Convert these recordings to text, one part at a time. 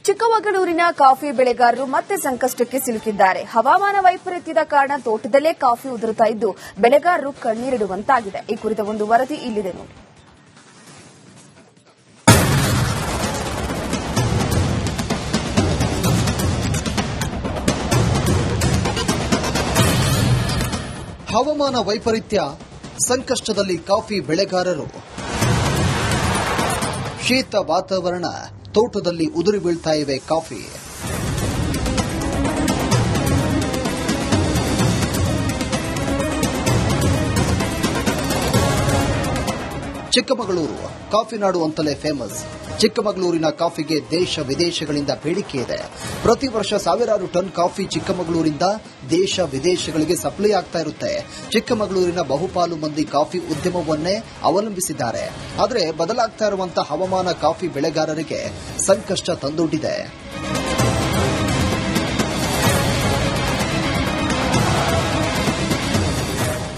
ಚಿಕ್ಕಮಗಳೂರಿನ ಕಾಫಿ ಬೆಳೆಗಾರರು ಮತ್ತೆ ಸಂಕಷ್ಟಕ್ಕೆ ಸಿಲುಕಿದ್ದಾರೆ. ಹವಾಮಾನ ವೈಪರೀತ್ಯದ ಕಾರಣ ತೋಟದಲ್ಲೇ ಕಾಫಿ ಉದುರುತ್ತಾ ಇದ್ದು ಬೆಳೆಗಾರರು ಕಣ್ಣೀರಿಡುವಂತಾಗಿದೆ. ಈ ಕುರಿತ ಒಂದು ವರದಿ ಇಲ್ಲಿದೆ ನೋಡಿ. ಹವಾಮಾನ ವೈಪರೀತ್ಯ ಸಂಕಷ್ಟದಲ್ಲಿ ಕಾಫಿ ಬೆಳೆಗಾರರು. ಶೀತ ವಾತಾವರಣ, ತೋಟದಲ್ಲಿ ಉದುರಿ ಬೀಳ್ತಾ ಇವೆ ಕಾಫಿ. ಚಿಕ್ಕಮಗಳೂರು ಕಾಫಿ ನಾಡು ಅಂತಲೇ ಫೇಮಸ್. ಚಿಕ್ಕಮಗಳೂರಿನ ಕಾಫಿಗೆ ದೇಶ ವಿದೇಶಗಳಿಂದ ಬೇಡಿಕೆ ಇದೆ. ಪ್ರತಿ ವರ್ಷ ಸಾವಿರಾರು ಟನ್ ಕಾಫಿ ಚಿಕ್ಕಮಗಳೂರಿಂದ ದೇಶ ವಿದೇಶಗಳಿಗೆ ಸಪ್ಲೈ ಆಗ್ತಾ ಇರುತ್ತೆ. ಚಿಕ್ಕಮಗಳೂರಿನ ಬಹುಪಾಲು ಮಂದಿ ಕಾಫಿ ಉದ್ಯಮವನ್ನೇ ಅವಲಂಬಿಸಿದ್ದಾರೆ. ಆದರೆ ಬದಲಾಗ್ತಾ ಇರುವಂತಹ ಹವಾಮಾನ ಕಾಫಿ ಬೆಳೆಗಾರರಿಗೆ ಸಂಕಷ್ಟ ತಂದೊಡ್ಡಿದೆ.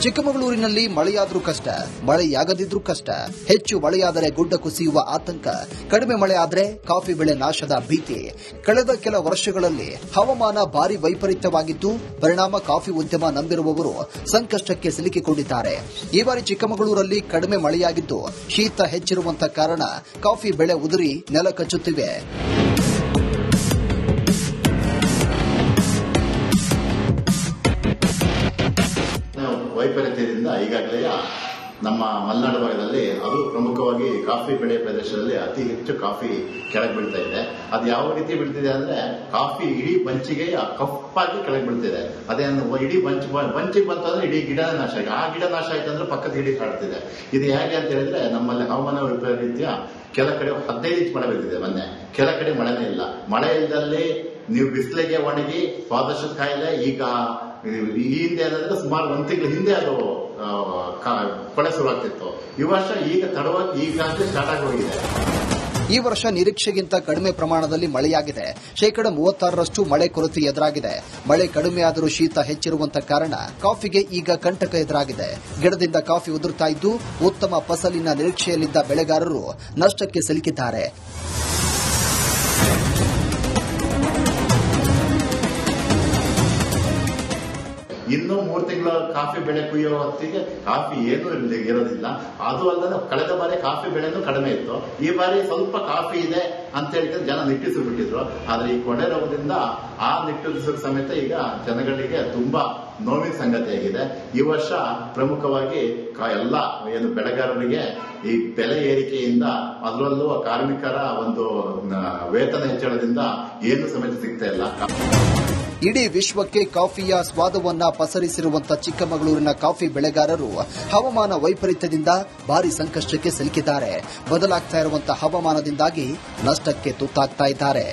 ಚಿಕ್ಕಮಗಳೂರಿನಲ್ಲಿ ಮಳೆಯಾದ್ರೂ ಕಷ್ಟ, ಮಳೆಯಾಗದಿದ್ರೂ ಕಷ್ಟ. ಹೆಚ್ಚು ಮಳೆಯಾದರೆ ಗುಡ್ಡ ಕುಸಿಯುವ ಆತಂಕ, ಕಡಿಮೆ ಮಳೆ ಆದರೆ ಕಾಫಿ ಬೆಳೆ ನಾಶದ ಭೀತಿ. ಕಳೆದ ಕೆಲ ವರ್ಷಗಳಲ್ಲಿ ಹವಾಮಾನ ಭಾರಿ ವೈಪರೀತ್ಯವಾಗಿದ್ದು ಪರಿಣಾಮ ಕಾಫಿ ಉದ್ಯಮ ನಂಬಿರುವವರು ಸಂಕಷ್ಟಕ್ಕೆ ಸಿಲುಕಿಕೊಂಡಿದ್ದಾರೆ. ಈ ಬಾರಿ ಚಿಕ್ಕಮಗಳೂರಲ್ಲಿ ಕಡಿಮೆ ಮಳೆಯಾಗಿದ್ದು ಶೀತ ಹೆಚ್ಚಿರುವಂತಹ ಕಾರಣ ಕಾಫಿ ಬೆಳೆ ಉದುರಿ ನೆಲ ಕಚ್ಚುತ್ತಿವೆ. ವೈಪರೀತ್ಯದಿಂದ ಈಗಾಗಲೇ ನಮ್ಮ ಮಲೆನಾಡು ಭಾಗದಲ್ಲಿ ಅದು ಪ್ರಮುಖವಾಗಿ ಕಾಫಿ ಬೆಳೆ ಪ್ರದೇಶದಲ್ಲಿ ಅತಿ ಹೆಚ್ಚು ಕಾಫಿ ಕೆಳಗೆ ಬೀಳ್ತಾ ಇದೆ. ಅದು ಯಾವ ರೀತಿ ಬೀಳ್ತಿದೆ ಅಂದ್ರೆ ಕಾಫಿ ಇಡೀ ಬಂಚಿಗೆ ಕಪ್ಪಾಗಿ ಕೆಳಗೆ ಬೀಳ್ತಿದೆ. ಅದೇ ಇಡೀ ಬಂಚಿಗೆ ಬಂತಂದ್ರೆ ಇಡೀ ಗಿಡ ನಾಶ ಆಗಿ ಆ ಗಿಡ ನಾಶ ಆಯ್ತು ಅಂದ್ರೆ ಪಕ್ಕದ ಗಿಡ ಕಾಡ್ತಿದೆ. ಇದು ಹೇಗೆ ಅಂತ ಹೇಳಿದ್ರೆ ನಮ್ಮಲ್ಲಿ ಹವಾಮಾನ ವೈಪರೀತ್ಯ ಕೆಲ ಕಡೆ 15 ಇಂಚ್ ಮಳೆ ಬಿದ್ದಿದೆ. ಮೊನ್ನೆ ಕೆಲ ಕಡೆ ಮಳೆನೇ ಇಲ್ಲ. ಮಳೆ ಇಲ್ಲದಲ್ಲಿ ನೀವು ಬಿಸಿಲಿಗೆ ಒಣಗಿ ಪಾದರ್ಶದ ಕಾಯಿಲೆ ಈಗ ಈ ಹಿಂದೆ ಏನಂದ್ರೆ ಸುಮಾರು 1 ತಿಂಗಳ ಹಿಂದೆ ಅದು ಕೊಳೆ ಶುರುವಾಗ್ತಿತ್ತು. ಈ ವರ್ಷ ಈಗ ತಡವಾಗಿ ಈಗಾಗಲೇ ಸ್ಟಾರ್ಟ್ ಆಗಿ ಹೋಗಿದೆ. ಈ ವರ್ಷ ನಿರೀಕ್ಷೆಗಿಂತ ಕಡಿಮೆ ಪ್ರಮಾಣದಲ್ಲಿ ಮಳೆಯಾಗಿದೆ. 36% ಮಳೆ ಕೊರತೆ ಎದುರಾಗಿದೆ. ಮಳೆ ಕಡಿಮೆಯಾದರೂ ಶೀತ ಹೆಚ್ಚಿರುವಂತಹ ಕಾರಣ ಕಾಫಿಗೆ ಈಗ ಕಂಟಕ ಎದುರಾಗಿದೆ. ಗಿಡದಿಂದ ಕಾಫಿ ಉದುರುತ್ತಾ ಇದ್ದು ಉತ್ತಮ ಫಸಲಿನ ನಿರೀಕ್ಷೆಯಲ್ಲಿದ್ದ ಬೆಳೆಗಾರರು ನಷ್ಟಕ್ಕೆ ಸಿಲುಕಿದ್ದಾರೆ. ಇನ್ನು 3 ತಿಂಗಳ ಕಾಫಿ ಬೆಳೆ ಕುಯ್ಯೋ ಹೊತ್ತಿಗೆ ಕಾಫಿ ಏನೂ ಇರೋದಿಲ್ಲ. ಅದು ಅಲ್ಲದೆ ಕಳೆದ ಬಾರಿ ಕಾಫಿ ಬೆಳೆನೂ ಕಡಿಮೆ ಇತ್ತು. ಈ ಬಾರಿ ಸ್ವಲ್ಪ ಕಾಫಿ ಇದೆ ಅಂತ ಹೇಳಿದ್ರೆ ಜನ ನಿಟ್ಟುಸಿಬಿಟ್ಟಿದ್ರು. ಆದ್ರೆ ಈ ಕೊಳೆ ರೋಗದಿಂದ ಆ ನಿಟ್ಟುಸಿರು ಸಮೇತ ಈಗ ಜನಗಳಿಗೆ ತುಂಬಾ ನೋವಿನ ಸಂಗತಿಯಾಗಿದೆ. ಈ ವರ್ಷ ಪ್ರಮುಖವಾಗಿ ಎಲ್ಲ ಏನು ಬೆಳೆಗಾರರಿಗೆ ಈ ಬೆಲೆ ಏರಿಕೆಯಿಂದ ಅದರಲ್ಲೂ ಕಾರ್ಮಿಕರ ಒಂದು ವೇತನ ಹೆಚ್ಚಳದಿಂದ ಏನು ಸಮೇತ ಸಿಗ್ತಾ ಇಲ್ಲ. ಇಡೀ ವಿಶ್ವಕ್ಕೆ ಕಾಫಿಯ ಸ್ವಾದವನ್ನ ಪಸರಿಸಿರುವಂತಹ ಚಿಕ್ಕಮಗಳೂರಿನ ಕಾಫಿ ಬೆಳೆಗಾರರು ಹವಾಮಾನ ವೈಪರೀತ್ಯದಿಂದ ಭಾರಿ ಸಂಕಷ್ಟಕ್ಕೆ ಸಿಲುಕಿದ್ದಾರೆ. ಬದಲಾಗ್ತಾ ಇರುವಂತಹ ಹವಾಮಾನದಿಂದಾಗಿ ನಷ್ಟಕ್ಕೆ ತುತ್ತಾಗ್ತಾ ಇದ್ದಾರೆ.